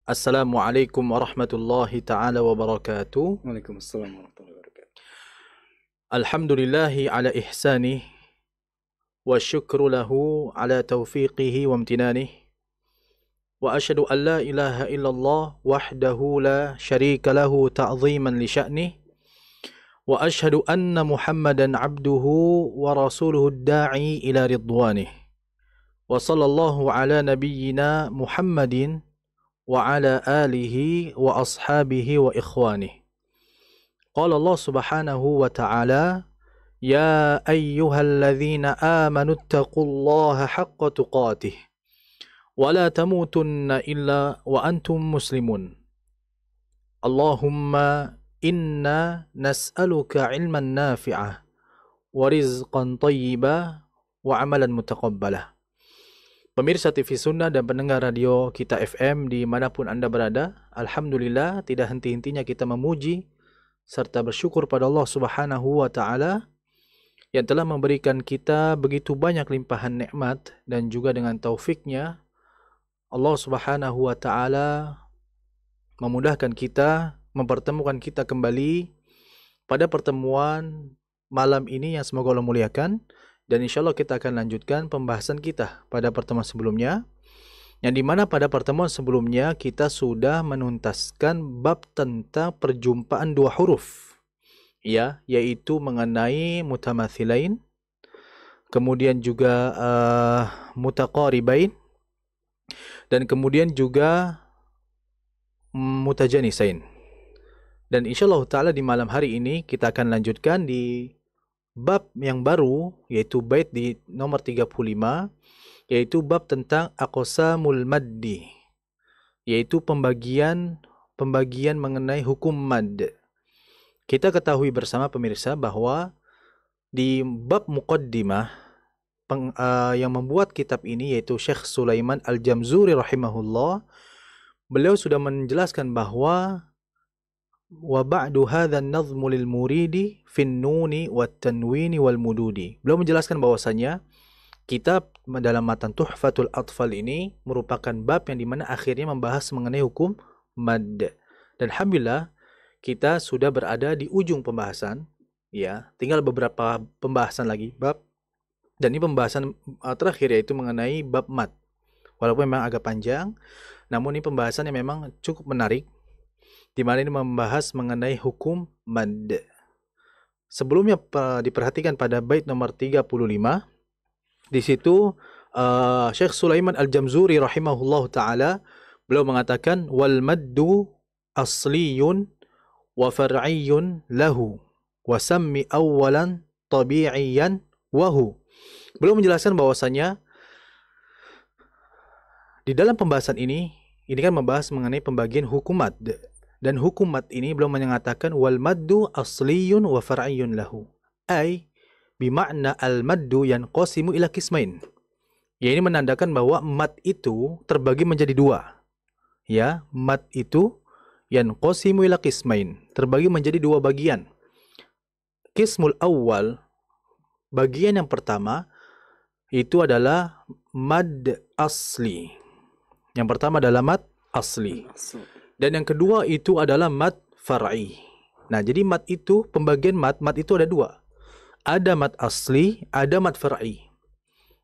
Assalamualaikum warahmatullahi ta'ala wabarakatuh. Waalaikumsalam warahmatullahi wabarakatuh. Alhamdulillahi ala ihsanih wa syukru lahu ala taufiqihi wa amtinanih. Wa ashadu an la ilaha illallah wahdahu la syarika lahu ta'ziman li sya'nih. Wa ashadu anna Muhammadan abduhu wa rasuluhu da'i ila ridwanih. Wa sallallahu ala nabiyyina Muhammadin wa ala alihi wa ashabihi wa ikhwanih. Qala Allah subhanahu wa ta'ala, Ya ayyuhalladzina amanu attaqullaha haqqa tuqatih wa la tamutunna illa wa antum muslimun. Allahumma inna nas'aluka ilman nafi'ah wa rizqan tayyiba wa amalan mutaqabbalah. Pemirsa TV Sunnah dan pendengar radio Kita FM dimanapun Anda berada, Alhamdulillah tidak henti-hentinya kita memuji serta bersyukur pada Allah Subhanahu wa Ta'ala yang telah memberikan kita begitu banyak limpahan nikmat, dan juga dengan taufiknya Allah Subhanahu wa Ta'ala memudahkan kita, mempertemukan kita kembali pada pertemuan malam ini yang semoga Allah muliakan. Dan insya Allah kita akan lanjutkan pembahasan kita pada pertemuan sebelumnya, yang dimana pada pertemuan sebelumnya kita sudah menuntaskan bab tentang perjumpaan dua huruf, ya, yaitu mengenai mutamathilain, kemudian juga mutaqaribain, dan kemudian juga mutajanisain. Dan insya Allah ta'ala di malam hari ini kita akan lanjutkan di bab yang baru, yaitu bait di nomor 35, yaitu bab tentang aqsamul maddi, yaitu pembagian mengenai hukum mad. Kita ketahui bersama pemirsa bahwa di bab muqaddimah yang membuat kitab ini, yaitu Syekh Sulaiman Al-Jamzuri rahimahullah, beliau sudah menjelaskan bahwa wa ba'du hadha an-nazmu lil muridi fin nuni wat tanwini wal mududi. Beliau menjelaskan bahwasanya kitab dalam matan Tuhfatul Atfal ini merupakan bab yang dimana akhirnya membahas mengenai hukum mad. Dan alhamdulillah kita sudah berada di ujung pembahasan, ya, tinggal beberapa pembahasan lagi bab, dan ini pembahasan terakhir yaitu mengenai bab mad. Walaupun memang agak panjang, namun ini pembahasan yang memang cukup menarik, di mana ini membahas mengenai hukum mad. Sebelumnya diperhatikan pada bait nomor 35, di situ Syekh Sulaiman Al-Jamzuri rahimahullahu taala beliau mengatakan wal maddu asliyun wa far'iyyun lahu wa sammi awwalan tabi'iyan wa hu. Beliau menjelaskan bahwasanya di dalam pembahasan ini kan membahas mengenai pembagian hukum mad. Dan hukum mad ini belum mengatakan wal maddu asliyun wa far'iyyun lahu. Ay bima'na al maddu yanqasimu ila qismain. Ya, ini menandakan bahwa mad itu terbagi menjadi dua. Ya, mad itu yanqasimu ila qismain, terbagi menjadi dua bagian. Qismul awal, bagian yang pertama itu adalah mad asli. Yang pertama adalah mad asli. Dan yang kedua itu adalah mad far'i. Nah, jadi mad itu, pembagian mad itu ada dua. Ada mad asli, ada mad far'i.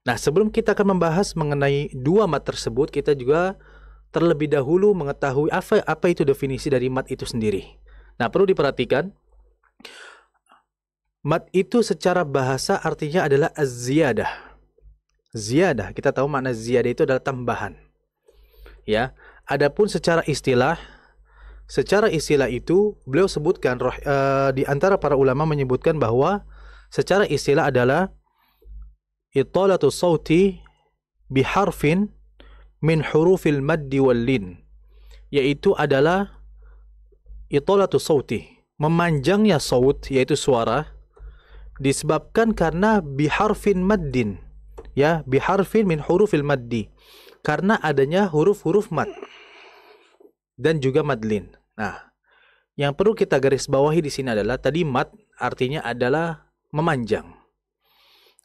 Nah, sebelum kita akan membahas mengenai dua mad tersebut, kita juga terlebih dahulu mengetahui apa itu definisi dari mad itu sendiri. Nah, perlu diperhatikan, mad itu secara bahasa artinya adalah az-ziyadah. Ziyadah, kita tahu makna ziyadah itu adalah tambahan. Ya. Adapun secara istilah itu beliau sebutkan di antara para ulama menyebutkan bahwa secara istilah adalah italatu sauti biharfin min hurufil maddi wal lin, yaitu adalah italatu sauti, memanjangnya saut, yaitu suara, disebabkan karena biharfin maddin, ya, biharfin min hurufil maddi, karena adanya huruf-huruf mad dan juga madlin. Nah, yang perlu kita garis bawahi di sini adalah tadi mad artinya adalah memanjang.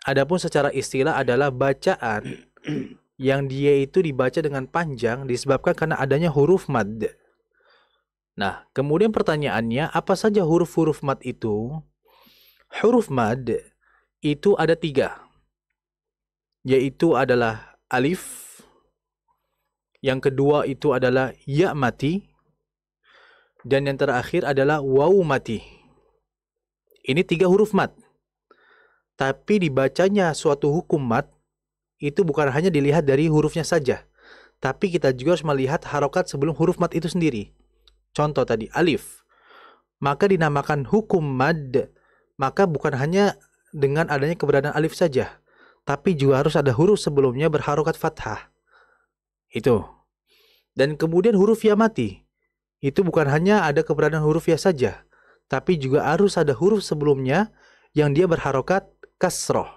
Adapun secara istilah adalah bacaan yang dia itu dibaca dengan panjang disebabkan karena adanya huruf mad. Nah, kemudian pertanyaannya, apa saja huruf-huruf mad itu? Huruf mad itu ada 3, yaitu adalah alif, yang kedua itu adalah ya mati, dan yang terakhir adalah waw mati. Ini 3 huruf mad. Tapi dibacanya suatu hukum mad itu bukan hanya dilihat dari hurufnya saja, tapi kita juga harus melihat harokat sebelum huruf mad itu sendiri. Contoh tadi, alif. Maka dinamakan hukum mad, maka bukan hanya dengan adanya keberadaan alif saja, tapi juga harus ada huruf sebelumnya berharokat fathah. Itu. Dan kemudian huruf ya mati. Itu bukan hanya ada keberadaan huruf ya saja, tapi juga harus ada huruf sebelumnya yang dia berharokat kasroh.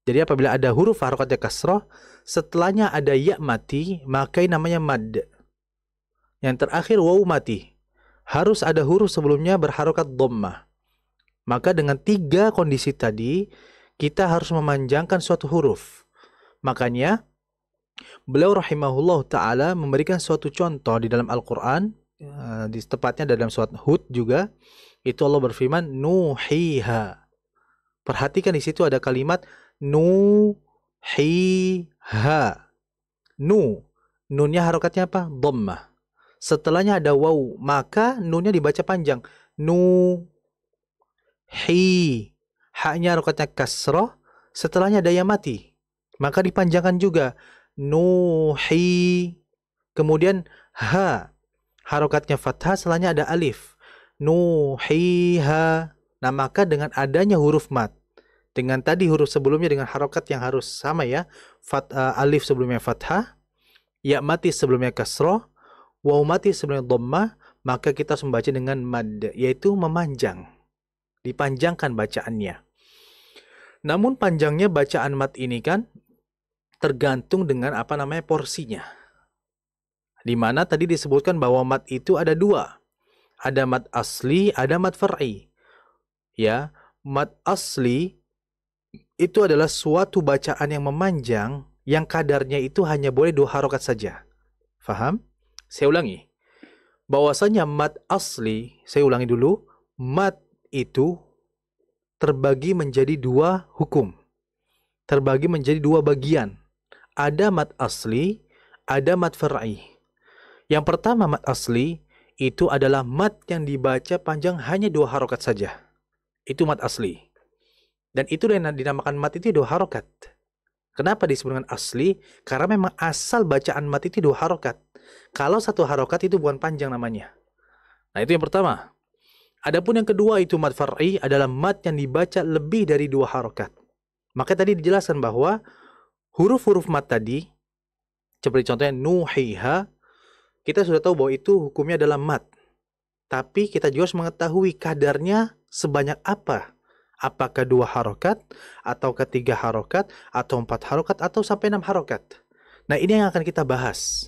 Jadi apabila ada huruf harokatnya kasroh, setelahnya ada ya mati, maka ini namanya mad. Yang terakhir waw mati. Harus ada huruf sebelumnya berharokat dhammah. Maka dengan 3 kondisi tadi, kita harus memanjangkan suatu huruf. Makanya, beliau rahimahullah ta'ala memberikan suatu contoh di dalam Al-Quran, tepatnya dalam surat Hud juga, itu Allah berfirman, nuhiha. Perhatikan di situ ada kalimat nuhiha. Nunnya harokatnya apa? Dhammah. Setelahnya ada waw, maka nunnya dibaca panjang. Haknya harokatnya kasroh, setelahnya ada ya mati, maka dipanjangkan juga. Nuhi. Kemudian harokatnya fathah, setelahnya ada alif. Nuhiha. Nah, maka dengan adanya huruf mad, dengan tadi huruf sebelumnya dengan harokat yang harus sama ya, alif sebelumnya fathah, ya mati sebelumnya kasroh, waw mati sebelumnya dhammah, maka kita harus membaca dengan mad, yaitu memanjang, dipanjangkan bacaannya. Namun panjangnya bacaan mad ini kan tergantung dengan porsinya. Di mana tadi disebutkan bahwa mad itu ada 2. Ada mad asli, ada mad far'i. Ya, mad asli itu adalah suatu bacaan yang memanjang yang kadarnya itu hanya boleh 2 harokat saja. Faham? Saya ulangi. Bahwasanya mad asli, saya ulangi dulu, mad itu terbagi menjadi 2 hukum. Terbagi menjadi 2 bagian. Ada mad asli, ada mad far'i. Yang pertama mad asli itu adalah mad yang dibaca panjang hanya 2 harokat saja. Itu mad asli. Dan itu yang dinamakan mad itu 2 harokat. Kenapa disebut dengan asli? Karena memang asal bacaan mad itu 2 harokat. Kalau 1 harokat itu bukan panjang namanya. Nah, itu yang pertama. Adapun yang kedua itu mad far'i adalah mad yang dibaca lebih dari 2 harokat. Maka tadi dijelaskan bahwa huruf-huruf mad tadi, seperti contohnya nuhiha, kita sudah tahu bahwa itu hukumnya adalah mad. Tapi kita juga harus mengetahui kadarnya sebanyak apa. Apakah 2 harokat, atau 3 harokat, atau 4 harokat, atau sampai 6 harokat. Nah, ini yang akan kita bahas.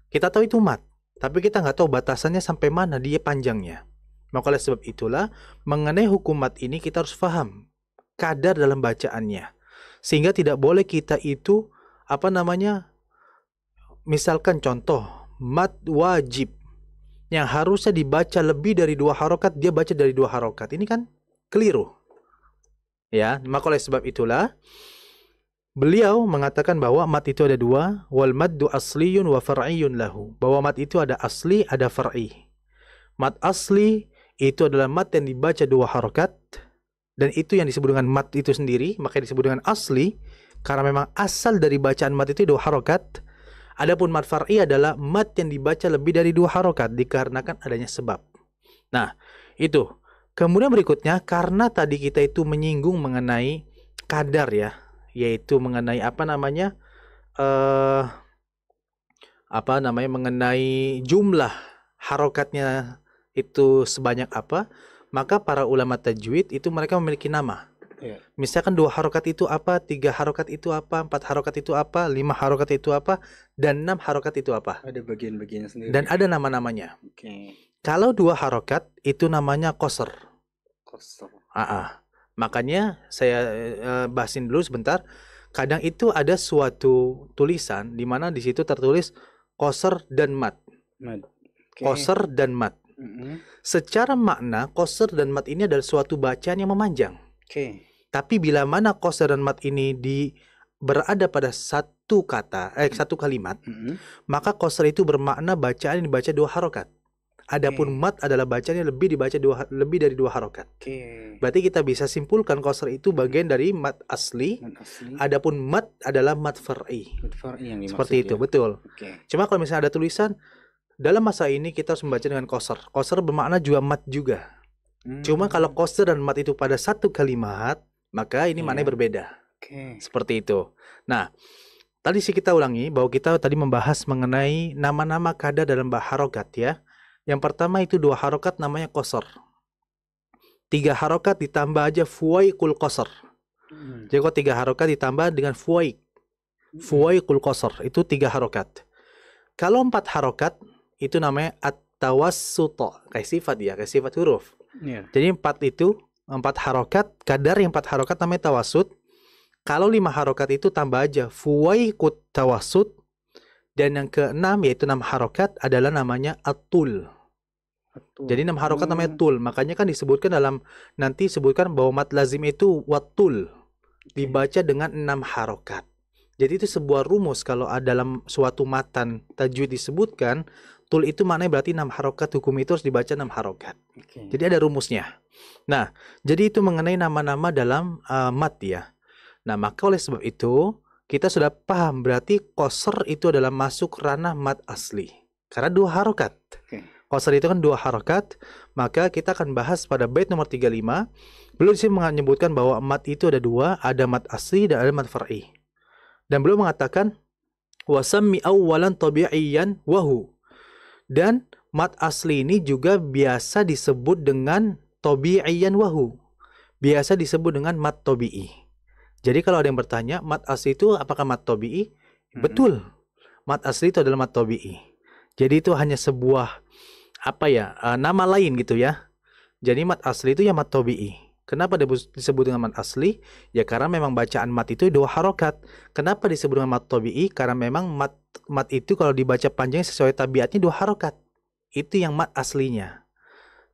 Kita tahu itu mad, tapi kita nggak tahu batasannya sampai mana dia panjangnya. Maka oleh sebab itulah, mengenai hukum mad ini kita harus paham kadar dalam bacaannya. Sehingga tidak boleh kita itu, misalkan contoh, mad wajib, yang harusnya dibaca lebih dari 2 harokat, dia baca dari 2 harokat. Ini kan keliru. Ya, maka oleh sebab itulah, beliau mengatakan bahwa mad itu ada 2, wal maddu asliyun wa far'iyun lahu. Bahwa mad itu ada asli, ada far'i. Mad asli itu adalah mad yang dibaca 2 harokat, dan itu yang disebut dengan mad itu sendiri, maka disebut dengan asli, karena memang asal dari bacaan mad itu 2 harokat. Adapun mad far'i adalah mad yang dibaca lebih dari 2 harokat, dikarenakan adanya sebab. Nah, itu. Kemudian berikutnya, karena tadi kita itu menyinggung mengenai kadar ya, yaitu mengenai mengenai jumlah harokatnya itu sebanyak apa, maka para ulama tajwid itu mereka memiliki nama. Misalkan 2 harokat itu apa, 3 harokat itu apa, 4 harokat itu apa, 5 harokat itu apa, dan 6 harokat itu apa. Ada bagian-bagian sendiri. Dan ada nama-namanya. Oke. Kalau 2 harokat itu namanya qasr. Qasr. Makanya saya bahasin dulu sebentar. kadang itu ada suatu tulisan di mana di situ tertulis qasr dan mad. Mad. Oke. Qasr dan mad. Secara makna qasr dan mad ini adalah suatu bacaan yang memanjang. Oke. Tapi bila mana qasr dan mad ini berada pada satu kalimat, maka qasr itu bermakna bacaan yang dibaca 2 harokat. Adapun mad adalah bacaan yang lebih dari 2 harokat. Berarti kita bisa simpulkan qasr itu bagian dari mad asli. Adapun mad adalah mad far'i. Yang Seperti itu, betul. Cuma kalau misalnya ada tulisan dalam masa ini kita harus membaca dengan qasr. Qasr bermakna juga mad juga. Cuma kalau qasr dan mad itu pada satu kalimat, maka ini maknanya berbeda. Seperti itu. Nah, tadi sih kita ulangi bahwa kita tadi membahas mengenai nama-nama kada dalam harokat ya. Yang pertama itu 2 harokat namanya qasr. 3 harokat ditambah aja fuwaiqul qasr. Jadi kalau 3 harokat ditambah dengan fuwaiqul qasr itu 3 harokat. Kalau 4 harokat itu namanya at-tawassut. Kayak sifat huruf. Jadi 4 harokat, kadar yang 4 harokat namanya tawassut. Kalau 5 harokat itu tambah aja fuwaiqut tawassut. Dan yang ke-6 yaitu 6 harokat adalah namanya at-tul. Jadi 6 harokat namanya tul. Makanya kan nanti disebutkan bahwa mad lazim itu wat-tul. Dibaca dengan 6 harokat. Jadi itu sebuah rumus kalau dalam suatu matan tajwid disebutkan tul itu maknanya berarti 6 harokat, hukum itu harus dibaca 6 harokat. Jadi ada rumusnya. Nah, jadi itu mengenai nama-nama dalam mad ya. Nah, maka oleh sebab itu kita sudah paham berarti qasr itu adalah masuk ranah mad asli. Karena 2 harokat. Qasr itu kan 2 harokat. Maka kita akan bahas pada bait nomor 35. Beliau disini menyebutkan bahwa mad itu ada 2. Ada mad asli dan ada mad far'i. Dan beliau mengatakan wasammi awwalan tabi'iyan wahu. Dan mad asli ini juga biasa disebut dengan tabi'iyan wahu. Biasa disebut dengan mad tabi'i. Jadi kalau ada yang bertanya, mad asli itu apakah mad tabi'i? Betul. Mad asli itu adalah mad tabi'i. Jadi itu hanya sebuah nama lain gitu ya. Jadi mad asli itu ya mad tabi'i. Kenapa disebut dengan mad asli? Ya karena memang bacaan mad itu 2 harokat. Kenapa disebut dengan mad tabi'i? Karena memang mad itu kalau dibaca panjang sesuai tabiatnya 2 harokat. Itu yang mad aslinya.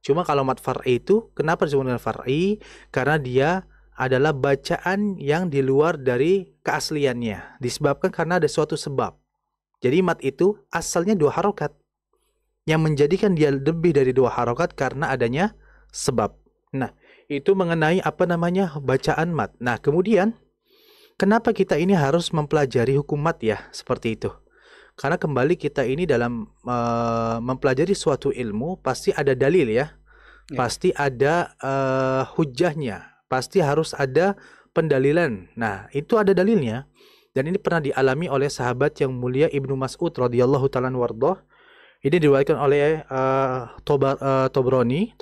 Cuma kalau mad far'i itu, kenapa disebut dengan far'i? Karena dia adalah bacaan yang di luar dari keasliannya. Disebabkan karena ada suatu sebab. Jadi mad itu asalnya 2 harokat. Yang menjadikan dia lebih dari 2 harokat karena adanya sebab. Nah, itu mengenai bacaan mad. Nah, kemudian kenapa kita ini harus mempelajari hukum mad ya? Seperti itu. Karena kembali kita ini dalam mempelajari suatu ilmu pasti ada dalil ya. Pasti ada hujahnya. Pasti harus ada pendalilan. Nah, itu ada dalilnya. Dan ini pernah dialami oleh sahabat yang mulia Ibnu Mas'ud radhiyallahu ta'ala anhu. Ini diriwayatkan oleh Tobaroni.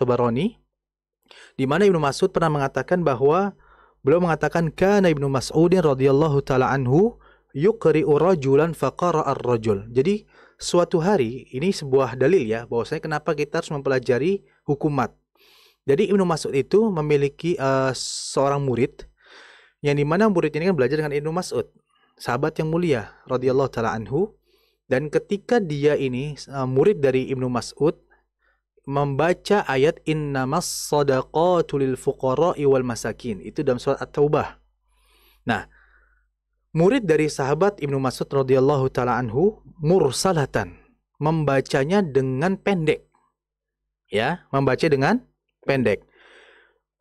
Di mana Ibnu Mas'ud pernah mengatakan bahwa beliau mengatakan kana Ibnu Mas'udin radhiyallahu ta'ala anhu yuqri'u rajulan faqara'a ar-rajul. Jadi suatu hari ini sebuah dalil ya bahwasanya kenapa kita harus mempelajari hukum mad. Jadi Ibnu Mas'ud itu memiliki seorang murid yang dimana murid ini kan belajar dengan Ibnu Mas'ud, sahabat yang mulia radhiyallahu taala anhu. Dan ketika dia ini murid dari Ibnu Mas'ud membaca ayat innamas shadaqatu lil fuqara'i wal masakin, itu dalam surat At-Taubah. Nah, murid dari sahabat Ibnu Mas'ud radhiyallahu taala anhu mursalatan, membacanya dengan pendek. Ya, membaca dengan pendek.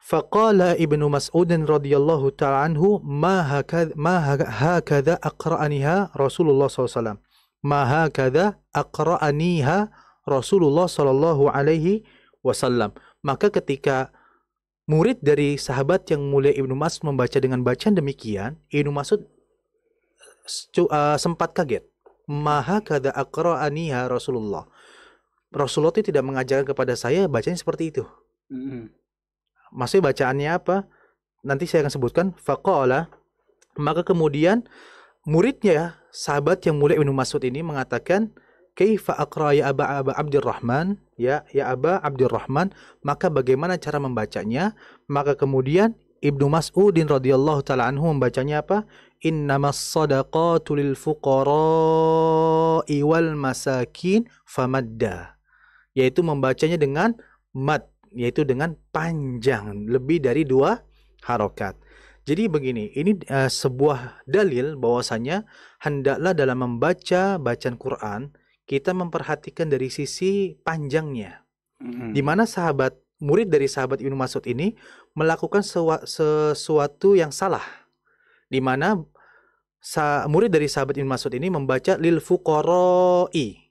Faqala Ibnu Mas'ud radhiyallahu ta'ala anhu ma hakadha aqra'aniha Rasulullah SAW. Ma hakadha aqra'aniha Rasulullah sallallahu alaihi wasallam. Maka ketika murid dari sahabat yang mulia Ibnu Mas'ud membaca dengan bacaan demikian, Ibnu Mas'ud sempat kaget. Ma hakadha aqra'aniha Rasulullah. Rasulullah itu tidak mengajarkan kepada saya bacanya seperti itu. Maksudnya bacaannya apa? Nanti saya akan sebutkan. Faqala, maka kemudian muridnya sahabat yang mulia Ibnu Mas'ud ini mengatakan, kaifa aqra ya Aba Abdurrahman? Ya Aba Abdurrahman, maka bagaimana cara membacanya? Maka kemudian Ibnu Mas'udin radhiyallahu taala anhu membacanya apa? innamas sadaqatu lil fuqara'i wal masakin famadda, yaitu membacanya dengan mad, yaitu dengan panjang lebih dari 2 harokat. Jadi begini, ini sebuah dalil bahwasanya hendaklah dalam membaca bacaan Quran kita memperhatikan dari sisi panjangnya. Di mana murid dari sahabat Ibnu Mas'ud ini melakukan sesuatu yang salah, di mana murid dari sahabat Ibnu Mas'ud ini membaca lil fuqara'i.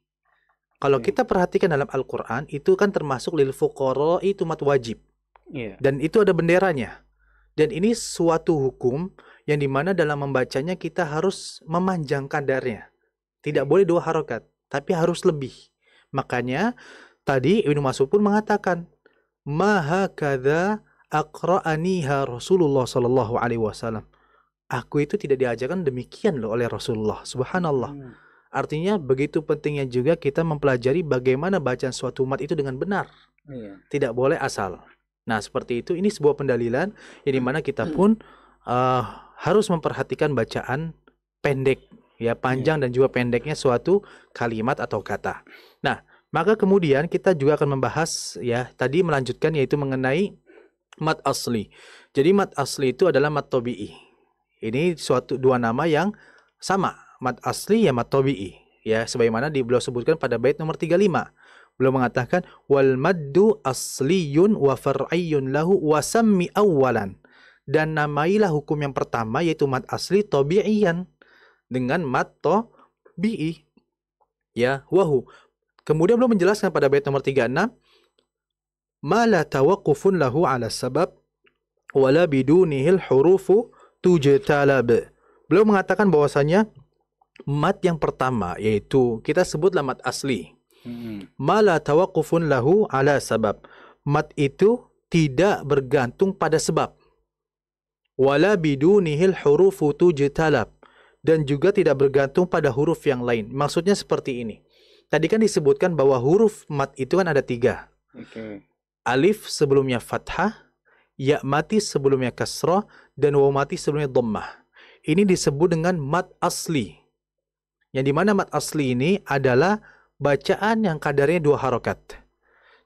Kalau kita perhatikan dalam Al-Quran, itu kan termasuk lil fuqara'i itu mat wajib. Dan itu ada benderanya. Dan ini suatu hukum yang dimana dalam membacanya kita harus memanjang kadarnya. Tidak boleh 2 harokat, tapi harus lebih. Makanya tadi Ibnu Mas'ud pun mengatakan, ma hakadha aqra'aniha Rasulullah sallallahu alaihi wasallam. Aku itu tidak diajarkan demikian loh oleh Rasulullah. Subhanallah. Artinya begitu pentingnya juga kita mempelajari bagaimana bacaan suatu umat itu dengan benar. Tidak boleh asal. Nah seperti itu, ini sebuah pendalilan yang dimana kita pun harus memperhatikan bacaan pendek, ya panjang dan juga pendeknya suatu kalimat atau kata. Nah maka kemudian kita juga akan membahas ya tadi melanjutkan yaitu mengenai mad asli. Jadi mad asli itu adalah mad tabi'i. Ini suatu 2 nama yang sama. Mad asli ya mad tabi'i, ya sebagaimana beliau sebutkan pada bait nomor 35. Beliau mengatakan wal maddu asliyun wa far'iyyun lahu wa sammi awwalan, dan namailah hukum yang pertama yaitu mad asli tabi'iyan dengan mad tabi'i, ya wahu. Kemudian beliau menjelaskan pada bait nomor 36 ma la tawaqqufun lahu ala sabab wala bidunihil hurufu tujtalab. Beliau mengatakan bahwasanya mad yang pertama yaitu kita sebutlah mad asli. Ma la tawaqqufun lahu ala sabab. Mad itu tidak bergantung pada sebab. Wala bidunihil hurufu tujtalab, dan juga tidak bergantung pada huruf yang lain. Maksudnya seperti ini. Tadi kan disebutkan bahwa huruf mad itu kan ada 3. Alif sebelumnya fathah, ya mati sebelumnya kasrah, dan waw mati sebelumnya dhammah. Ini disebut dengan mad asli. Yang dimana mad asli ini adalah bacaan yang kadarnya 2 harokat.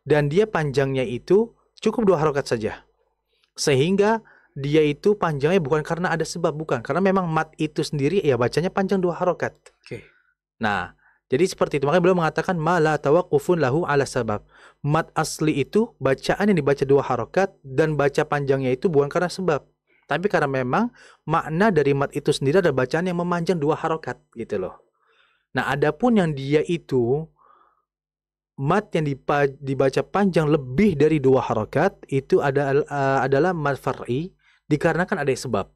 Dan dia panjangnya itu cukup 2 harokat saja. Sehingga dia itu panjangnya bukan karena ada sebab, bukan. Karena memang mad itu sendiri ya bacanya panjang 2 harokat. Nah, jadi seperti itu. Makanya beliau mengatakan ma la tawaqqufun lahu ala sabab. Mad asli itu bacaan yang dibaca 2 harokat dan baca panjangnya itu bukan karena sebab. Tapi karena memang makna dari mad itu sendiri adalah bacaan yang memanjang 2 harokat gitu loh. Nah, adapun yang dia itu mad yang dibaca panjang lebih dari 2 harokat itu adalah mad far'i dikarenakan ada sebab.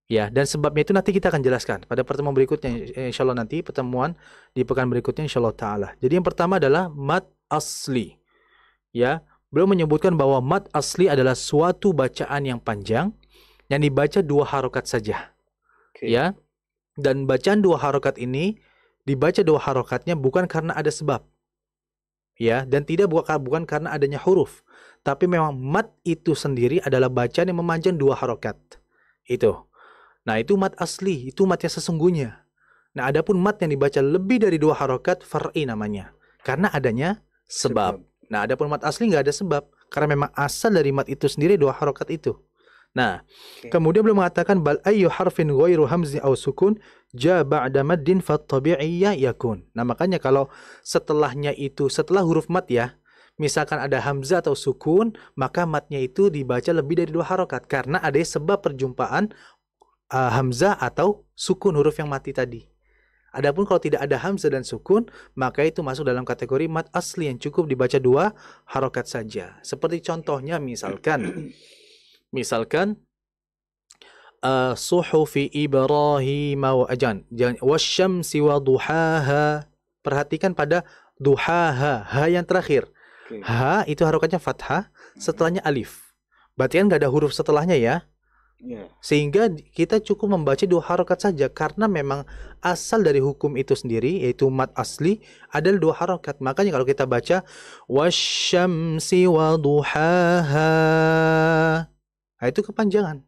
Ya, dan sebabnya itu nanti kita akan jelaskan pada pertemuan berikutnya, insyaallah nanti pertemuan di pekan berikutnya insyaallah taala. Jadi yang pertama adalah mad asli. Ya, beliau menyebutkan bahwa mad asli adalah suatu bacaan yang panjang yang dibaca 2 harokat saja. Ya. Dan bacaan 2 harokat ini dibaca 2 harokatnya bukan karena ada sebab. Ya, dan bukan karena adanya huruf. Tapi memang mad itu sendiri adalah bacaan yang memanjang 2 harokat. Itu. Nah, itu mad asli, itu mad yang sesungguhnya. Nah, adapun mad yang dibaca lebih dari 2 harokat, far'i namanya. Karena adanya sebab. Nah, adapun mad asli nggak ada sebab. Karena memang asal dari mad itu sendiri 2 harokat itu. Nah, kemudian beliau mengatakan bal ayyu harfin ghairu hamzi aw sukun ja ba'da maddin fattabi'iyya yakun. Nah, makanya kalau setelahnya itu setelah huruf mad ya, misalkan ada hamzah atau sukun, maka madnya itu dibaca lebih dari 2 harokat karena ada sebab perjumpaan hamzah atau sukun huruf yang mati tadi. Adapun kalau tidak ada hamzah dan sukun, maka itu masuk dalam kategori mad asli yang cukup dibaca 2 harokat saja. Seperti contohnya misalkan suhufi Ibrahim wa wasyamsi wa duhaha. Perhatikan pada duhaha, ha yang terakhir. Ha itu harokatnya fathah, setelahnya alif. Berarti kan nggak ada huruf setelahnya ya. Sehingga kita cukup membaca 2 harokat saja karena memang asal dari hukum itu sendiri yaitu mad asli adalah 2 harokat. Makanya kalau kita baca wasyamsi wa duhaha, nah, itu kepanjangan.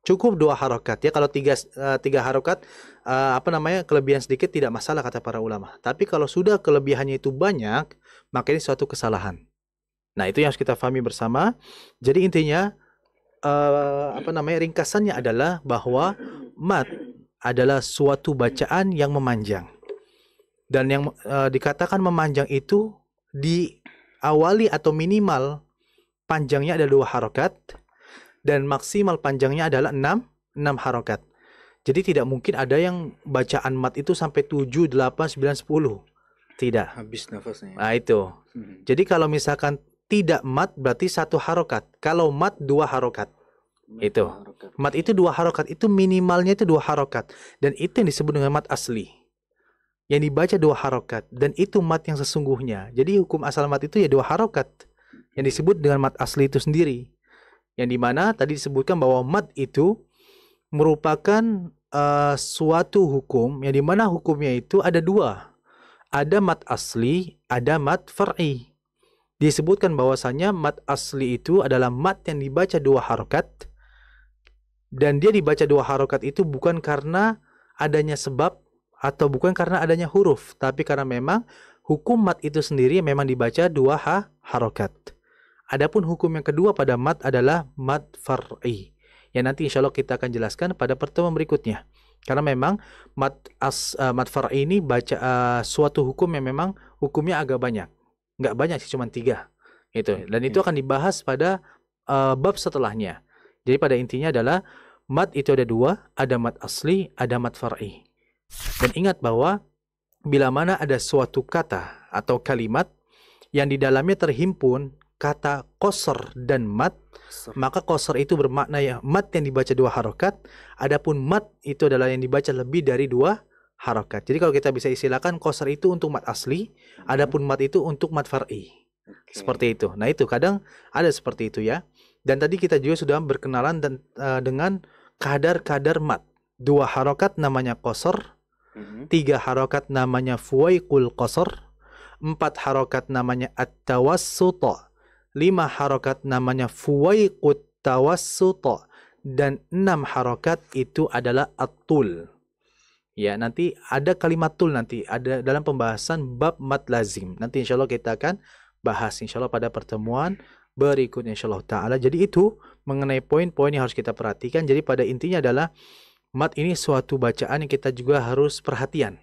Cukup 2 harokat ya. Kalau tiga harokat kelebihan sedikit tidak masalah kata para ulama. Tapi kalau sudah kelebihannya itu banyak, maka ini suatu kesalahan. Nah, itu yang harus kita pahami bersama. Jadi intinya ringkasannya adalah bahwa mat adalah suatu bacaan yang memanjang. Dan yang dikatakan memanjang itu diawali atau minimal panjangnya ada 2 harokat dan maksimal panjangnya adalah 6 harokat. Jadi tidak mungkin ada yang bacaan mat itu sampai 7, 8, 9, 10. Tidak. Habis nafasnya. Nah, itu. Jadi kalau misalkan tidak mat berarti 1 harokat. Kalau mat 2 harokat. Itu. Mat itu 2 harokat. Itu minimalnya itu 2 harokat. Dan itu yang disebut dengan mat asli. Yang dibaca 2 harokat. Dan itu mat yang sesungguhnya. Jadi hukum asal mat itu ya 2 harokat. Yang disebut dengan mat asli itu sendiri. Yang dimana tadi disebutkan bahwa mat itu merupakan suatu hukum. Yang dimana hukumnya itu ada 2. Ada mat asli, ada mat far'i. Disebutkan bahwasanya mat asli itu adalah mat yang dibaca 2 harokat. Dan dia dibaca 2 harokat itu bukan karena adanya sebab atau bukan karena adanya huruf, tapi karena memang hukum mat itu sendiri memang dibaca 2 harokat. Adapun hukum yang kedua pada mat adalah mat far'i, yang nanti insya Allah kita akan jelaskan pada pertemuan berikutnya. Karena memang mat far'i ini baca suatu hukum yang memang hukumnya agak banyak. Nggak banyak sih, cuma 3. Gitu. Dan itu akan dibahas pada bab setelahnya. Jadi pada intinya adalah mat itu ada 2, ada mat asli, ada mat far'i. Dan ingat bahwa bila mana ada suatu kata atau kalimat yang di dalamnya terhimpun kata qasr dan mat, maka qasr itu bermakna ya mat yang dibaca 2 harokat, adapun mat itu adalah yang dibaca lebih dari 2 harokat. Jadi kalau kita bisa istilahkan qasr itu untuk mat asli, adapun mat itu untuk mat far'i. Seperti itu. Nah, itu kadang ada seperti itu ya. Dan tadi kita juga sudah berkenalan dengan kadar-kadar mat. 2 harokat namanya qasr, 3 harokat namanya fuwaiqul qasr, 4 harokat namanya at-tawassut, 5 harokat namanya fuwaiqut tawassut, dan 6 harokat itu adalah at-tul. Ya, nanti ada kalimat tul nanti ada dalam pembahasan bab mat lazim. Nanti insya Allah kita akan bahas insya Allah pada pertemuan berikutnya insya Allah ta'ala. Jadi itu mengenai poin-poin yang harus kita perhatikan. Jadi pada intinya adalah mat ini suatu bacaan yang kita juga harus perhatian.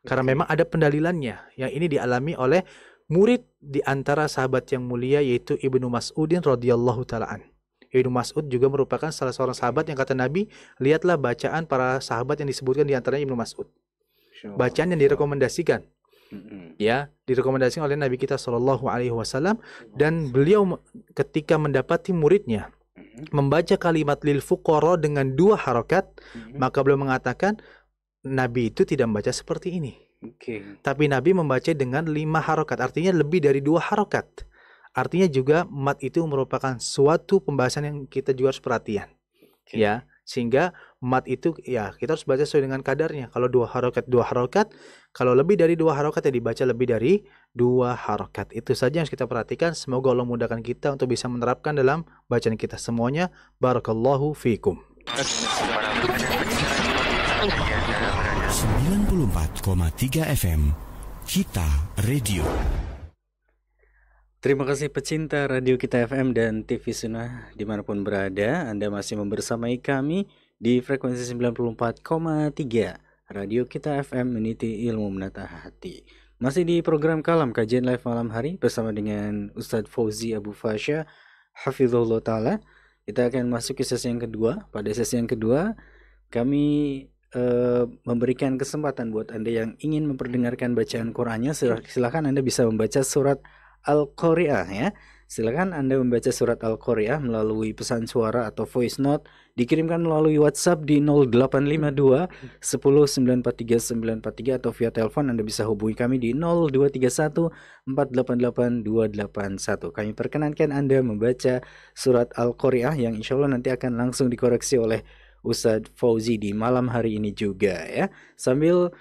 Karena memang ada pendalilannya. Yang ini dialami oleh murid di antara sahabat yang mulia yaitu Ibnu Mas'udin radhiyallahu ta'ala. Ibnu Mas'ud juga merupakan salah seorang sahabat yang kata Nabi, lihatlah bacaan para sahabat yang disebutkan di antaranya Ibnu Mas'ud. Bacaan yang direkomendasikan. Ya, direkomendasikan oleh Nabi kita sallallahu alaihi wasallam, dan beliau ketika mendapati muridnya membaca kalimat lil fuqara dengan 2 harokat, maka beliau mengatakan Nabi itu tidak membaca seperti ini. Tapi Nabi membaca dengan 5 harokat, artinya lebih dari 2 harokat. Artinya juga mat itu merupakan suatu pembahasan yang kita juga harus perhatian. Ya, sehingga mat itu ya kita harus baca sesuai dengan kadarnya. Kalau 2 harokat, 2 harokat. Kalau lebih dari 2 harokat ya dibaca lebih dari 2 harokat. Itu saja yang harus kita perhatikan. Semoga Allah mudahkan kita untuk bisa menerapkan dalam bacaan kita semuanya. Barakallahu fiikum. 94,3 FM Kita Radio. Terima kasih pecinta Radio Kita FM dan TV Sunnah dimanapun berada. Anda masih membersamai kami di frekuensi 94,3 Radio Kita FM, meniti ilmu menata hati. Masih di program Kalam, kajian live malam hari bersama dengan Ustadz Fauzi Abu Fasya Hafizullah Ta'ala. Kita akan masuk ke sesi yang kedua. Pada sesi yang kedua kami memberikan kesempatan buat Anda yang ingin memperdengarkan bacaan Qur'annya. Silakan Anda bisa membaca surat Al-Qari'ah ya. Silakan Anda membaca surat Al-Qari'ah melalui pesan suara atau voice note, dikirimkan melalui WhatsApp di 0852 10 943 943 atau via telepon Anda bisa hubungi kami di 0231 488 281. Kami perkenankan Anda membaca surat Al-Qari'ah yang insya Allah nanti akan langsung dikoreksi oleh Ustadz Fauzi di malam hari ini juga ya. Sambil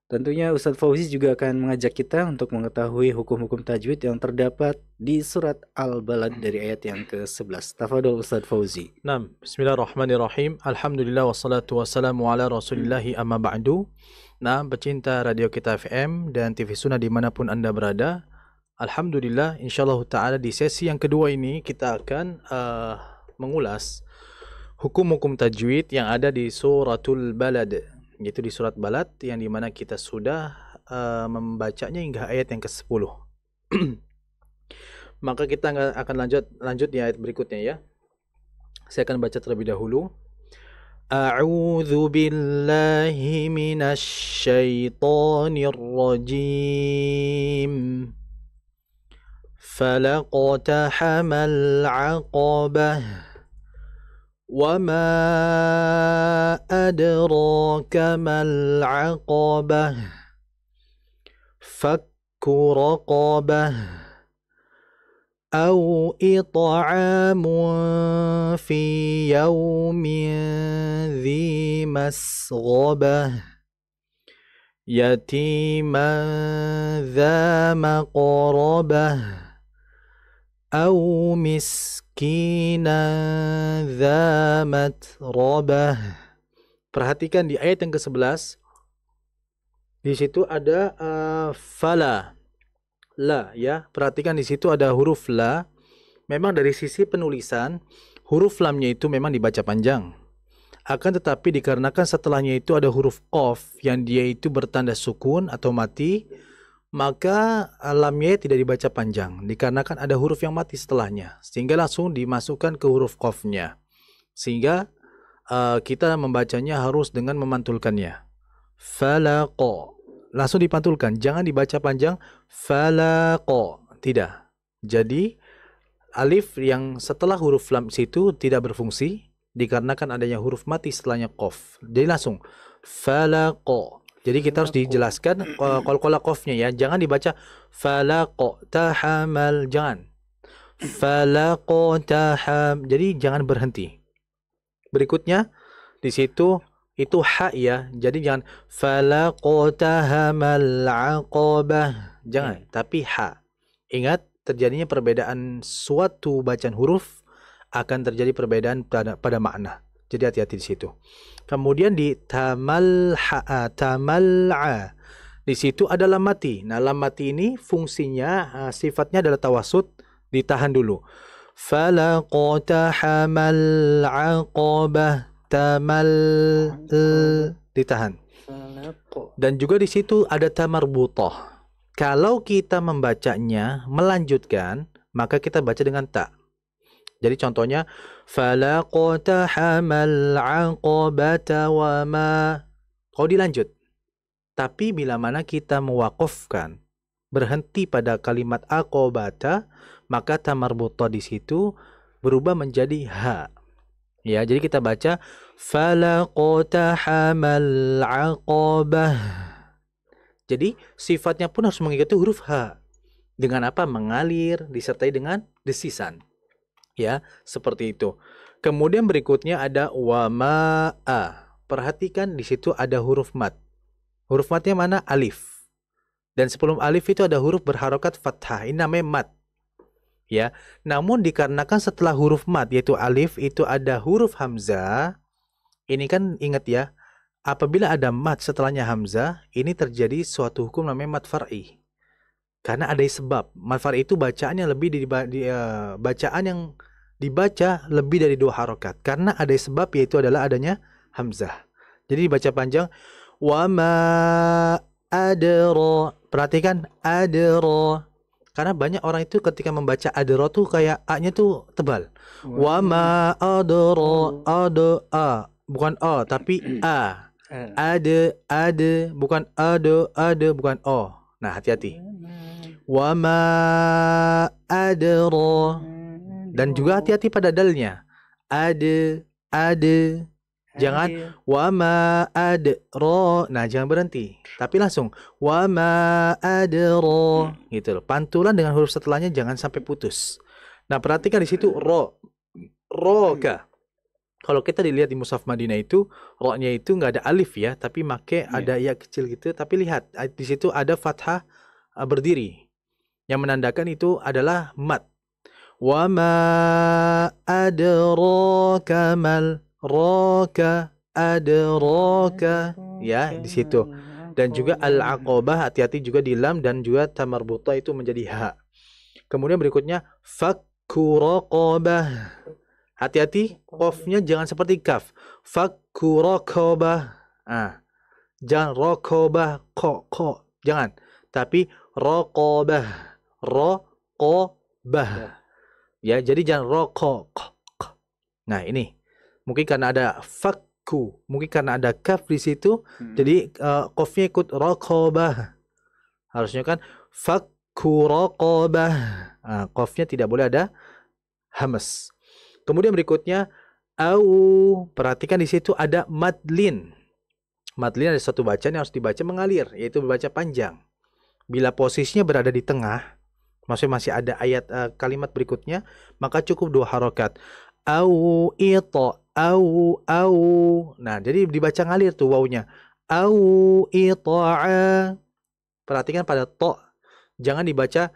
Tentunya Ustadz Fauzi juga akan mengajak kita untuk mengetahui hukum-hukum tajwid yang terdapat di surat Al-Balad dari ayat yang ke-11. Tafadhol Ustadz Fauzi. Nah, bismillahirrahmanirrahim. Alhamdulillah wassalatu wassalamu ala rasulillahi amma ba'du. Nah, pecinta Radio Kita FM dan TV Sunnah dimanapun Anda berada. Alhamdulillah, insyaallah ta'ala di sesi yang kedua ini kita akan mengulas hukum-hukum tajwid yang ada di suratul Balad, yaitu di surat Balad yang dimana kita sudah membacanya hingga ayat yang ke-10. Maka kita akan lanjut di ayat berikutnya ya. Saya akan baca terlebih dahulu. A'udzu billahi minasy syaithanir rajim. Falaqtahamal 'aqabah. وما أدراك ما العقبة فك رقبة أو إطعام في يوم ذي مسغبة يتيما ذا مقربة أو miskina dza matrabah. Perhatikan di ayat yang ke-11. Di situ ada fala, la ya. Perhatikan di situ ada huruf la. Memang dari sisi penulisan huruf lamnya itu memang dibaca panjang. Akan tetapi dikarenakan setelahnya itu ada huruf qaf yang dia itu bertanda sukun atau mati, maka lamnya tidak dibaca panjang dikarenakan ada huruf yang mati setelahnya, sehingga langsung dimasukkan ke huruf qafnya, sehingga kita membacanya harus dengan memantulkannya. Falaqo, langsung dipantulkan, jangan dibaca panjang. Falaqo, tidak. Jadi alif yang setelah huruf lam situ tidak berfungsi dikarenakan adanya huruf mati setelahnya qaf. Jadi langsung falaqo. Jadi kita harus dijelaskan qalqalah qafnya ya. Jangan dibaca falaqtahamal, jangan. Falaqtaham. Jadi jangan berhenti. Berikutnya di situ itu ha ya. Jadi jangan falaqtahamal aqabah. Jangan, tapi ha. Ingat, terjadinya perbedaan suatu bacaan huruf akan terjadi perbedaan pada makna. Jadi hati-hati di situ. Kemudian di tamal'a, di situ ada lam mati. Nah, lam mati ini fungsinya sifatnya adalah tawasud, ditahan dulu. Falaqtahamal 'aqabah, ditahan. Dan juga di situ ada tamarbutah. Kalau kita membacanya melanjutkan, maka kita baca dengan ta. Jadi contohnya falaqtahamal 'aqabata wa ma. Kalau dilanjut. Tapi bila mana kita mewakafkan, berhenti pada kalimat aqabata, maka ta marbutah di situ berubah menjadi ha. Ya, jadi kita baca falaqtahamal 'aqabah. Jadi sifatnya pun harus mengikuti huruf ha. Dengan apa? Mengalir disertai dengan desisan. Ya, seperti itu. Kemudian berikutnya ada wama'a. Perhatikan di situ ada huruf mat. Huruf matnya mana? Alif. Dan sebelum alif itu ada huruf berharokat fathah. Ini namanya mat. Ya. Namun dikarenakan setelah huruf mat yaitu alif itu ada huruf hamzah. Ini kan ingat ya, apabila ada mat setelahnya hamzah, ini terjadi suatu hukum namanya mat far'i. Karena ada sebab. Mat far'i itu bacaannya lebih bacaan yang dibaca lebih dari 2 harokat. Karena ada sebab yaitu adalah adanya hamzah. Jadi dibaca panjang. Wa ma adra. Perhatikan adra. Karena banyak orang itu ketika membaca adra tuh kayak a-nya tuh tebal. Wa ma adra. A. Bukan o tapi a. Ada. Bukan ada. Bukan o. Nah, hati-hati. Wa ma adra. Dan juga hati-hati pada dalnya. Ada. Jangan wa ma adra. Nah, jangan berhenti. Tapi langsung wa ma adra. Gitu loh. Pantulan dengan huruf setelahnya jangan sampai putus. Nah, perhatikan di situ ro. Roka. Kalau kita dilihat di Mushaf Madinah itu, ro-nya itu nggak ada alif ya, tapi make Iya. ada ya kecil gitu. Tapi lihat di situ ada fathah berdiri yang menandakan itu adalah mad. Wa ma adraka mal raka adraka, ya di situ. Dan juga al-aqabah, hati-hati juga di lam, dan juga tamarbutah itu menjadi ha. Kemudian berikutnya fakku raqabah. Hati-hati, qafnya jangan seperti kaf. Fakku raqabah. Jangan raqabah ko. Jangan. Tapi raqabah. Raqabah. Ya, jadi jangan raqo. Nah, ini. Mungkin karena ada fakku, mungkin karena ada kaf di situ, jadi qafnya ikut raqabah. Harusnya kan fakku raqabah. Qafnya tidak boleh ada hamas. Kemudian berikutnya perhatikan di situ ada madlin. Madlin ada satu bacaan yang harus dibaca mengalir, yaitu berbaca panjang. Bila posisinya berada di tengah, maksudnya masih ada ayat kalimat berikutnya, maka cukup 2 harokat. Nah, jadi dibaca ngalir tuh wawunya. Perhatikan pada to. Jangan dibaca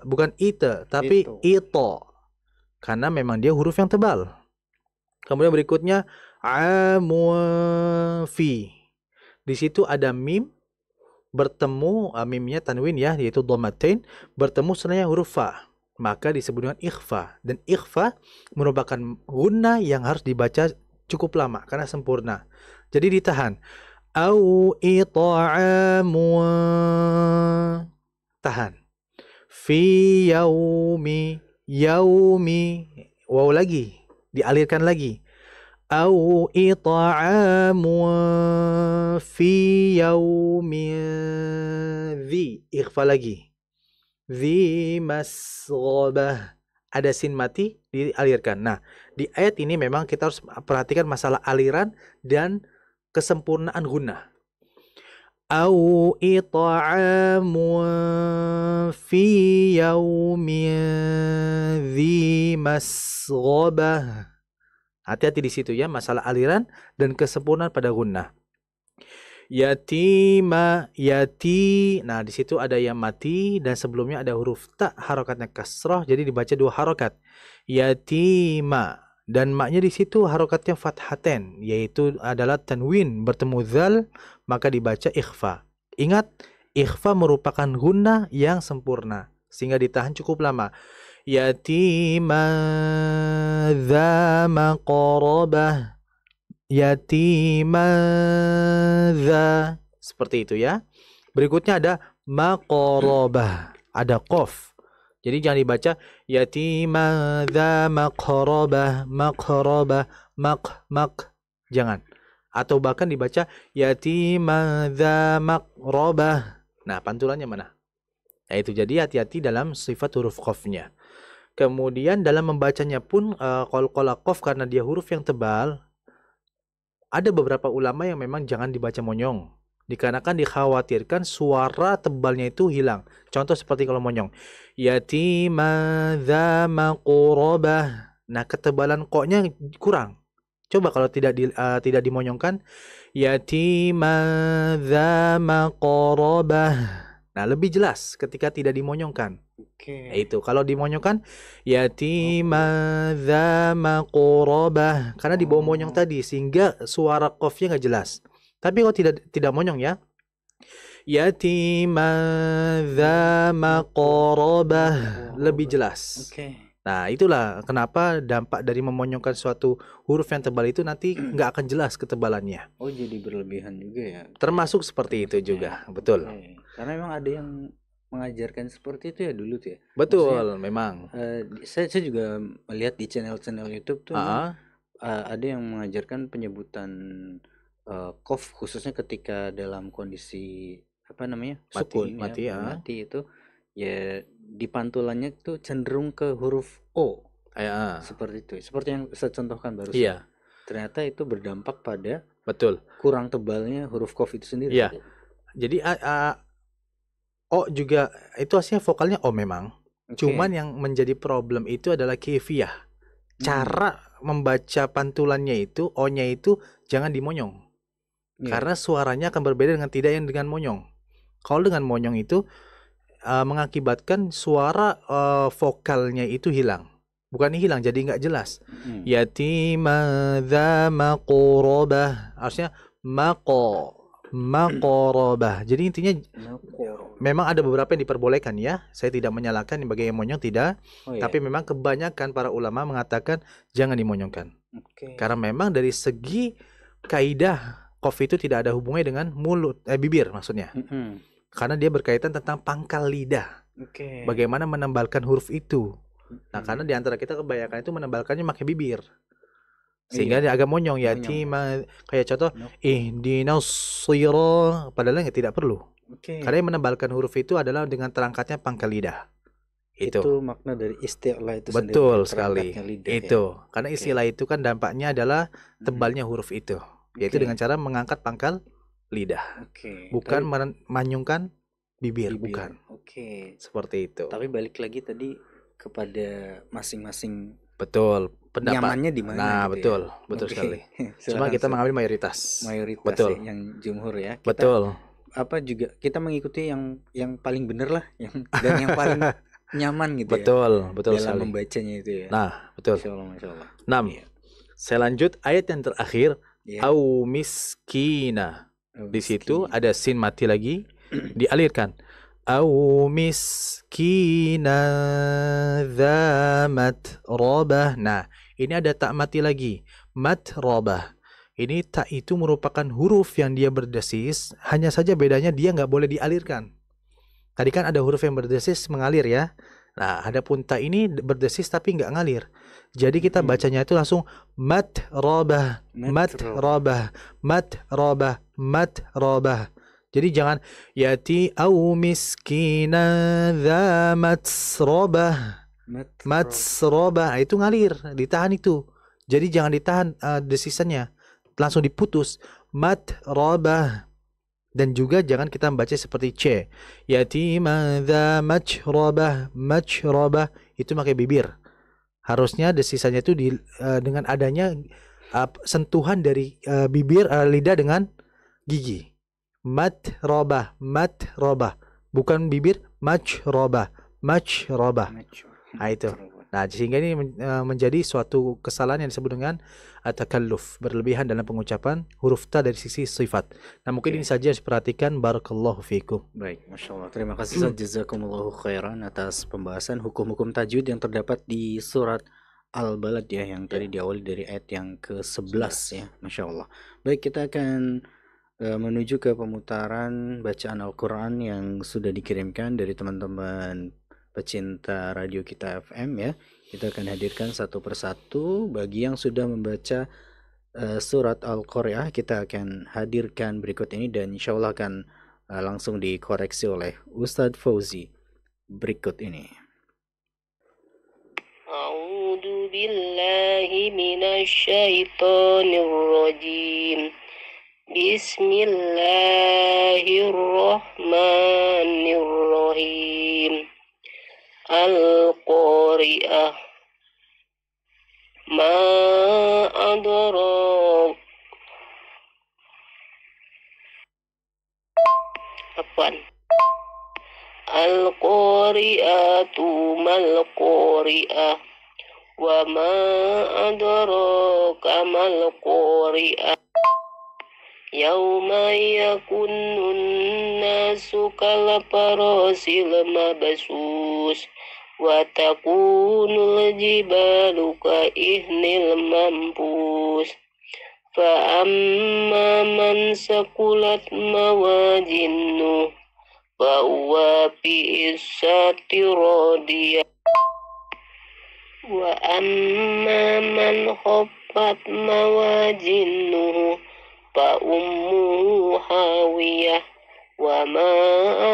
bukan ita, tapi ito. Karena memang dia huruf yang tebal. Kemudian berikutnya fi. Di situ ada mim bertemu, mimnya tanwin ya, yaitu dhammatain, bertemu setelahnya huruf fa. Maka disebut dengan ikhfa. Dan ikhfa merupakan gunnah yang harus dibaca cukup lama karena sempurna. Jadi ditahan. Tahan. Fi yaumi. Waw lagi. Dialirkan lagi. Fi yaumi. Ikhfa lagi. Dhi masghabah. Ada sin mati dialirkan. Nah, di ayat ini memang kita harus perhatikan masalah aliran dan kesempurnaan gunnah. Au it'amu fi yaumin dhi masghabah. Hati-hati di situ ya, masalah aliran dan kesempurnaan pada gunnah. Yatima, yati. Nah, di situ ada yang mati dan sebelumnya ada huruf ta, harokatnya kasroh, jadi dibaca 2 harokat. Yatima, dan maknya di situ harokatnya fathaten, yaitu adalah tanwin bertemu zal, maka dibaca ikhfa. Ingat, ikhfa merupakan gunnah yang sempurna sehingga ditahan cukup lama. Yatima dza maqrabah. Yatimadza, seperti itu ya. Berikutnya ada maqrabah, ada qaf. Jadi jangan dibaca yatimadza maqrabah, jangan. Atau bahkan dibaca yatimadza maqrabah. Nah, pantulannya mana? Nah, itu jadi hati-hati dalam sifat huruf qafnya. Kemudian dalam membacanya pun qalqalah qaf karena dia huruf yang tebal. Ada beberapa ulama yang memang jangan dibaca monyong, dikarenakan dikhawatirkan suara tebalnya itu hilang. Contoh seperti kalau monyong, yatimadza maqrabah. Nah, ketebalan koknya kurang. Coba kalau tidak dimonyongkan, yatimadza maqrabah. Nah, lebih jelas ketika tidak dimonyongkan. Itu kalau dimonyongkan yatimadza maqrabah, karena di bawah monyong tadi sehingga suara qafnya nggak jelas. Tapi kalau tidak monyong ya, yatimadza maqrabah, lebih jelas. Nah, itulah kenapa dampak dari memonyongkan suatu huruf yang tebal itu nanti nggak akan jelas ketebalannya. Oh, jadi berlebihan juga ya. Termasuk seperti itu juga, betul. Karena memang ada yang mengajarkan seperti itu ya dulu tuh ya. Betul, maksudnya, memang. Saya juga melihat di channel-channel YouTube tuh ada yang mengajarkan penyebutan qaf khususnya ketika dalam kondisi mati itu ya, di pantulannya tuh cenderung ke huruf O. Seperti itu. Seperti yang saya contohkan barusan. Iya. Ternyata itu berdampak pada kurang tebalnya huruf qaf itu sendiri. Iya. Jadi O juga itu aslinya vokalnya O memang. Cuman yang menjadi problem itu adalah kefiyah. cara membaca pantulannya itu, O-nya itu jangan dimonyong. Karena suaranya akan berbeda dengan tidak yang dengan monyong. Kalau dengan monyong itu mengakibatkan suara vokalnya itu hilang. Bukan hilang, jadi nggak jelas. Yatima dza maqrabah. Harusnya maqrabah. Jadi intinya memang ada beberapa yang diperbolehkan ya. Saya tidak menyalahkan yang bagi yang monyong tidak. Tapi memang kebanyakan para ulama mengatakan jangan dimonyongkan. Karena memang dari segi kaidah qaf itu tidak ada hubungannya dengan mulut, bibir maksudnya. Karena dia berkaitan tentang pangkal lidah. Bagaimana menembalkan huruf itu. Nah, karena di antara kita kebanyakan itu menembalkannya pakai bibir. Sehingga dia agak monyong. Yatima, kayak contoh ihdinas shira, padahal tidak perlu. Karena yang menembalkan huruf itu adalah dengan terangkatnya pangkal lidah. Itu makna dari istilah itu sendiri. Betul sekali. Itu. Karena istilah itu kan dampaknya adalah tebalnya huruf itu. Yaitu dengan cara mengangkat pangkal lidah. Bukan manyungkan bibir. Bukan. Seperti itu. Tapi balik lagi tadi kepada masing-masing. Betul. Pendapat. Nyamannya di mana? Nah, gitu betul sekali. Cuma kita mengambil mayoritas. Betul. Yang jumhur ya. Kita, betul. Apa juga kita mengikuti yang paling benar lah, dan yang paling nyaman gitu betul, ya. Betul dalam sekali. Membacanya itu ya. Nah, betul. Masya Allah. 6. Saya lanjut ayat yang terakhir. Au miskina. Di situ ada sin mati lagi, dialirkan. Au miskina dza matrabah. Nah, ini ada tak mati lagi. Matrabah. Ini tak itu merupakan huruf yang dia berdesis, hanya saja bedanya dia nggak boleh dialirkan. Tadi kan ada huruf yang berdesis mengalir ya. Nah, adapun tak ini berdesis tapi nggak ngalir. Jadi kita bacanya itu langsung matrabah, matrabah, matrabah, matrabah. Jadi jangan yati au miskina dza matrabah. Matrabah itu ngalir, ditahan itu. Jadi jangan ditahan desisannya, langsung diputus. Matrabah. Dan juga jangan kita membaca seperti C. Yatima dza machrabah, machrabah itu pakai bibir. Harusnya desisannya itu dengan adanya sentuhan dari bibir lidah dengan gigi. Matrabah, matrabah. Bukan bibir, machrabah, machrabah. Nah itu. Nah, sehingga ini menjadi suatu kesalahan yang disebut dengan takalluf, berlebihan dalam pengucapan huruf ta dari sisi sifat. Nah, mungkin ini saja yang diperhatikan. Barakallahu fiikum. Baik, Masya Allah. Terima kasih jazakumullahu khairan atas pembahasan hukum-hukum tajwid yang terdapat di surat Al-Balad ya, yang tadi diawali dari ayat yang ke-11 ya. Masya Allah. Baik, kita akan menuju ke pemutaran bacaan Al-Quran yang sudah dikirimkan dari teman-teman pecinta Radio Kita FM ya. Kita akan hadirkan satu persatu. Bagi yang sudah membaca surat Al-Qari'ah, kita akan hadirkan berikut ini dan insya Allah akan langsung dikoreksi oleh Ustadz Fauzi berikut ini. A'udzu billahi minasy syaithanir rajim. Bismillahirrahmanirrahim. Al-Qari'ah. Ma adrak. Apaan? Al-Qari'atu mal-Qari'ah. Wa ma adraka mal-Qari'ah. Yauma yakunun nasu kalaparasil mabsus. Wa takunul jibalu kaihnil mampus. Fa amma man sakulat mawazinu fa huwa fi isati radiyah. Wa amma man khaffat mawazinu fa ummuhu hawiyah. Wa ma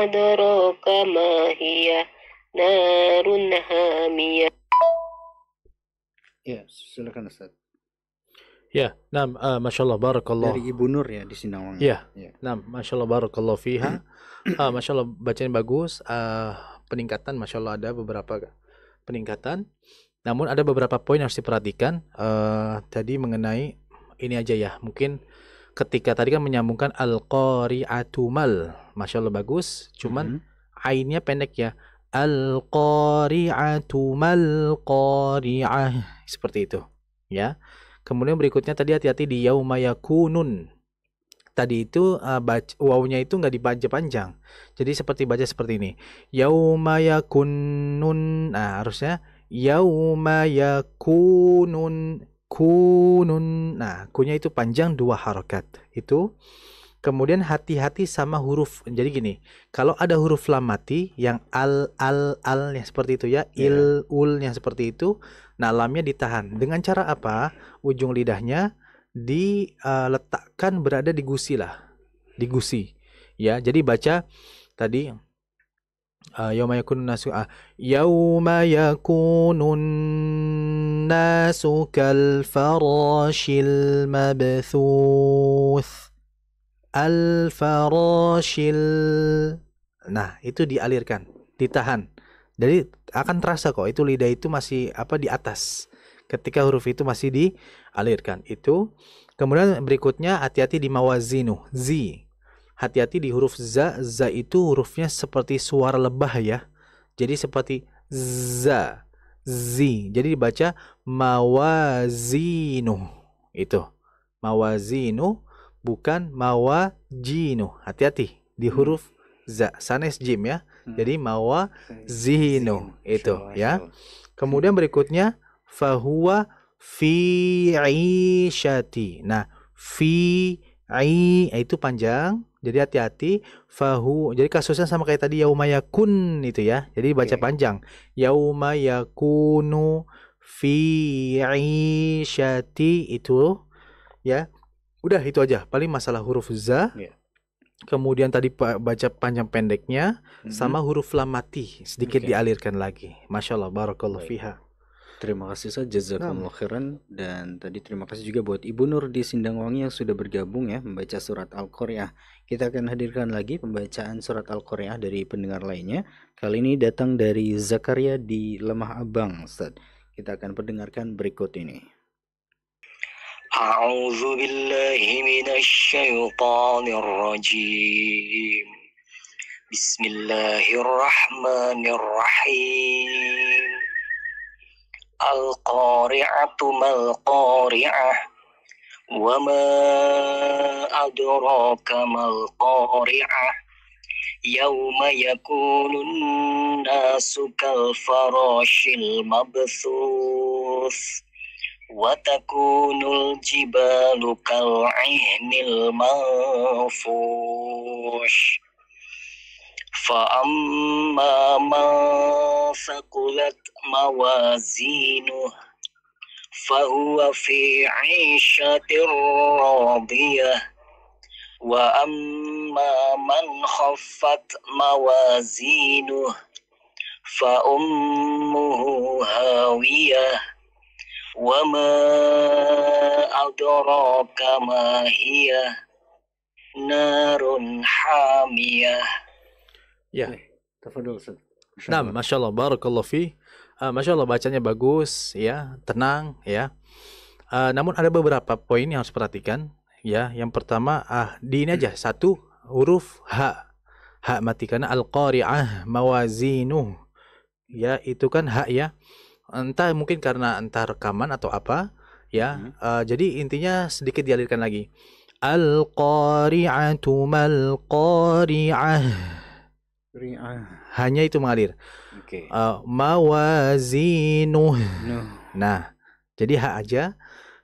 adraka ma hiya narun hamiyah. Ya, silakan Ustaz. Ya, nah, Masya Allah, barakallah. Dari Ibu Nur ya di Sinawang. Ya, nah, Masya Allah, barakallah fiha. Masya Allah, bacanya bagus. Peningkatan, Masya Allah, ada beberapa peningkatan. Namun ada beberapa poin yang harus diperhatikan. Tadi mengenai ini aja ya. Mungkin ketika tadi kan menyambungkan al-qari'atu mal. Masya Allah bagus. Cuman ainnya pendek ya. Al-qari'atu mal qari'ah. Seperti itu. Ya. Kemudian berikutnya tadi hati-hati di yauma yakunun. Tadi itu wawunya itu nggak dibaca panjang. Jadi seperti baca seperti ini. Yauma yakunun. Nah, harusnya yauma yakunun kunun. Nah, kunya itu panjang 2 harokat. Itu. Kemudian hati-hati sama huruf. Jadi gini, kalau ada huruf lam mati yang al-nya seperti itu ya, il-ulnya seperti itu, nah lamnya ditahan. Dengan cara apa? Ujung lidahnya diletakkan berada di gusi lah. Di gusi. Ya, jadi baca tadi yauma yakunun nasu yauma yakunun nasu kal farashil mabthuth al-farashil. Nah, itu dialirkan, ditahan. Jadi akan terasa kok itu lidah itu masih di atas. Ketika huruf itu masih dialirkan. Itu. Kemudian berikutnya hati-hati di mawazinu, zi. Hati-hati di huruf za. Za itu hurufnya seperti suara lebah ya. Jadi seperti za, zi. Jadi dibaca mawazinu. Itu. Mawazinu bukan mawajinu. Hati-hati di huruf za. Sanes jim ya. Jadi mawazinu itu ya. Kemudian berikutnya fahuwa fi 'ishati. Nah, itu panjang. Jadi hati-hati jadi kasusnya sama kayak tadi yauma yakun itu ya. Jadi baca panjang. Yauma yakunu fi 'ishati itu ya. Udah itu aja, paling masalah huruf za. Kemudian tadi baca panjang pendeknya sama huruf lam mati sedikit dialirkan lagi. Masya Allah, barakallahu fiha. Terima kasih Ustaz, jazakumullah khairan. Dan tadi terima kasih juga buat Ibu Nur di Sindangwangi yang sudah bergabung ya membaca surat Al-Qari'ah. Kita akan hadirkan lagi pembacaan surat Al-Qari'ah dari pendengar lainnya. Kali ini datang dari Zakaria di Lemah Abang, Ustaz. Kita akan pendengarkan berikut ini. A'udzu billahi minasyaitonir rajim. Bismillahirrahmanirrahim. Al-qari'atu mal qari'ah. Wa ma adraka mal qari'ah. Yauma yakunun nasu kal farashil mabthuth. Watakunul jibalu kal'ihnil manfush. Fa'amma man thaqulat mawazinuh fahuwa fi 'ishatir radiyah. Wa amma man khaffat mawazinuh fa ummuhu hawiyah. Wa ma adraka ma hiya narun hamiyah. Ya. Tafadhol Ustaz. Nah, Masya Allah, barakallahu fi. Masya Allah bacanya bagus ya, tenang ya. Namun ada beberapa poin yang harus perhatikan ya. Yang pertama di ini aja, satu huruf ha mati karena al-qari'ah mawazinuh ya, itu kan ha ya. Entah mungkin karena rekaman atau apa ya. Jadi intinya sedikit dialirkan lagi. Al-qari'atu mal qari'ah. Hanya itu mengalir. Mawazinuh. Nah, jadi ha aja.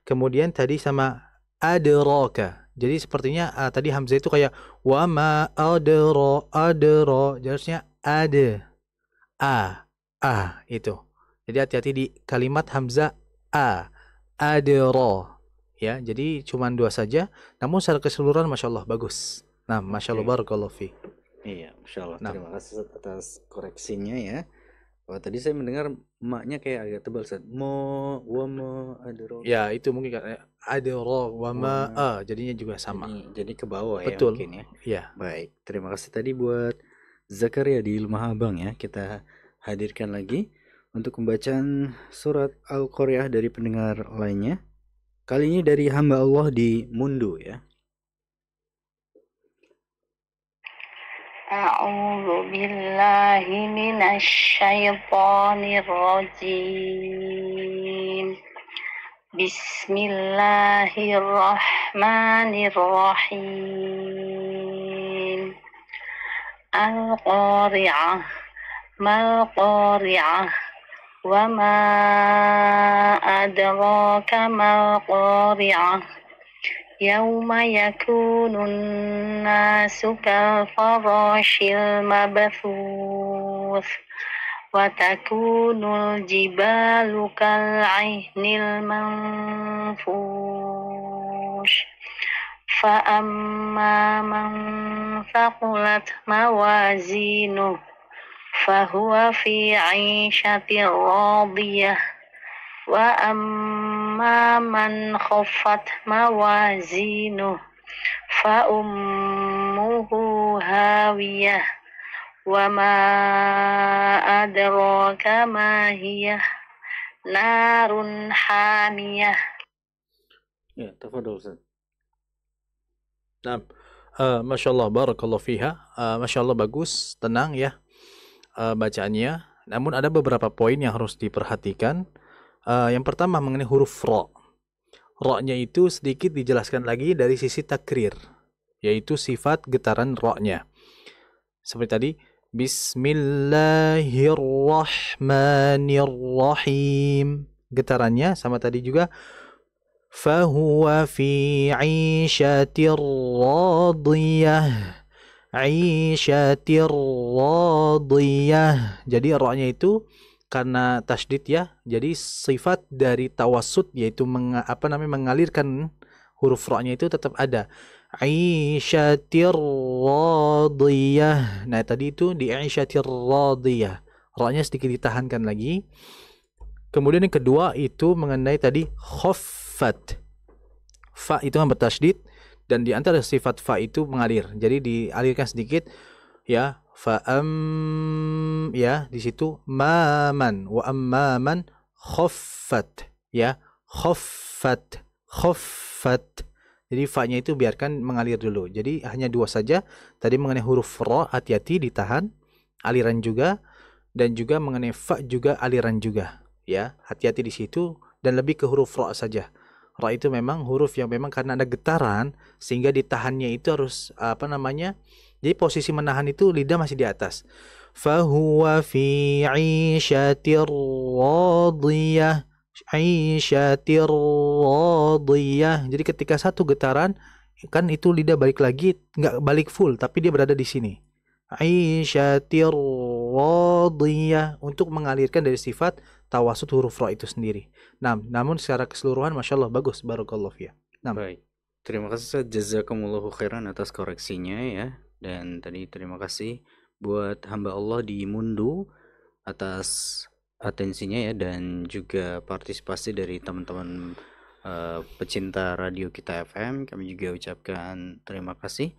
Kemudian tadi sama adraka. Jadi sepertinya tadi hamzah itu kayak wa ma adra. Harusnya ada. Itu. Jadi hati-hati di kalimat hamzah adra ya. Jadi cuma 2 saja. Namun secara keseluruhan Masya Allah bagus. Nah, Masya Allah barakallahu fi. Iya, Masya Allah. Terima kasih atas koreksinya ya. Tadi saya mendengar maknya kayak agak tebal Ustaz. Wama adra. Ya, itu mungkin adra wama jadinya juga sama. Jadi ke bawah. Betul. Ya mungkin ya. Iya. Baik, terima kasih tadi buat Zakaria di Lemah Abang ya. Kita hadirkan lagi untuk pembacaan surat Al-Qari'ah dari pendengar lainnya. Kali ini dari hamba Allah di Mundu ya. A'udzu billahi minasy syaithanir rajim. Bismillahirrahmanirrahim. Al-Qari'ah, mal-Qari'ah, wa ma adraka mal-Qari'ah. Yauma yakunun nasu kalfarashil mabthuth wa takunul jibalu kal'ihnil manfush fa amma man thaqulat mawazinuh fahuwa fi 'ishatin radiyah wa amma man khaffat mawazinuh fa ummuhu hawiyah wa ma adraka ma hiyah narun hamiyah. Ya, tafadhol Ustaz. Nah, Masya Allah, barakallahu fiha. Masya Allah, bagus, tenang ya bacaannya. Namun ada beberapa poin yang harus diperhatikan. Yang pertama mengenai huruf ro. Ro-nya itu sedikit dijelaskan lagi dari sisi takrir, yaitu sifat getaran ro-nya. Seperti tadi, Bismillahirrahmanirrahim. Getarannya sama tadi juga. Fahuwa fi 'ishatir radiyah. 'Ishatir radiyah. Jadi ro-nya itu karena tasydid ya, jadi sifat dari tawassut yaitu mengalirkan huruf ro-nya itu tetap ada. 'Ishatir radiyah. Nah, tadi itu di 'ishatir radiyah. Ro-nya sedikit ditahankan lagi. Kemudian yang kedua itu mengenai tadi khaffat. Fa itu kan bertasydid dan di antara sifat fa itu mengalir. Jadi dialirkan sedikit ya. Ya di situ maman wa amman khaffat ya, khaffat. Jadi fa-nya itu biarkan mengalir dulu. Jadi hanya dua saja. Tadi mengenai huruf ra hati-hati ditahan aliran juga, dan juga mengenai fa juga aliran juga ya. Hati-hati di situ dan lebih ke huruf ra saja. Ra itu memang huruf yang memang karena ada getaran sehingga ditahannya itu harus jadi posisi menahan itu lidah masih di atas. Fahuwa fi 'ishatir radiyah. 'Ishatir radiyah. Jadi ketika satu getaran kan itu lidah balik lagi, nggak balik full tapi dia berada di sini. 'Ishatir radiyah untuk mengalirkan dari sifat tawassut huruf ra itu sendiri. Nah, namun secara keseluruhan Masya Allah bagus, barakallahu fiyah. Nah. Baik. Terima kasih Ustaz, jazakumullahu khairan atas koreksinya ya. Dan tadi terima kasih buat hamba Allah di Mundu atas atensinya ya, dan juga partisipasi dari teman-teman pecinta radio kita FM. Kami juga ucapkan terima kasih.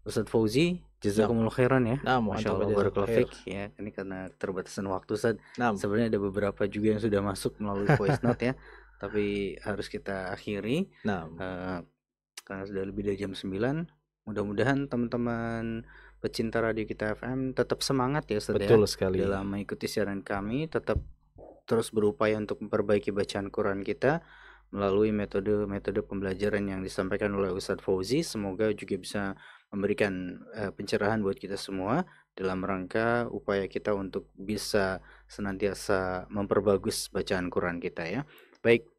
Ustaz Fauzi, jazakumullahu khairan ya. Masya Allah, barakallahu fiik ya. Ini karena keterbatasan waktu Ustaz. Sebenarnya ada beberapa juga yang sudah masuk melalui voice note ya. Tapi harus kita akhiri. Karena sudah lebih dari jam 9. Mudah-mudahan teman-teman pecinta radio kita FM tetap semangat ya Ustaz. Betul sekali. Dalam mengikuti siaran kami, tetap terus berupaya untuk memperbaiki bacaan Quran kita melalui metode-metode pembelajaran yang disampaikan oleh Ustaz Fauzi. Semoga juga bisa memberikan pencerahan buat kita semua dalam rangka upaya kita untuk bisa senantiasa memperbagus bacaan Quran kita ya. Baik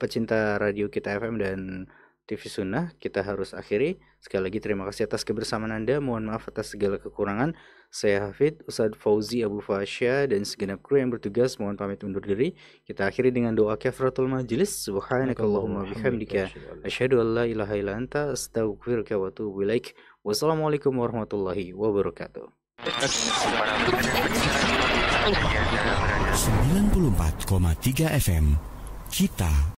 pecinta radio kita FM dan TV Sunnah, kita harus akhiri. Sekali lagi terima kasih atas kebersamaan Anda. Mohon maaf atas segala kekurangan. Saya Hafid, Ustadz Fauzi Abu Fasya dan segenap kru yang bertugas mohon pamit undur diri. Kita akhiri dengan doa kafaratul majlis. Subhanakallahumma bihamdika asyhadu an la ilaha illa anta astaghfiruka wa atubu ilaik. Wassalamualaikum warahmatullahi wabarakatuh. 94,3 FM kita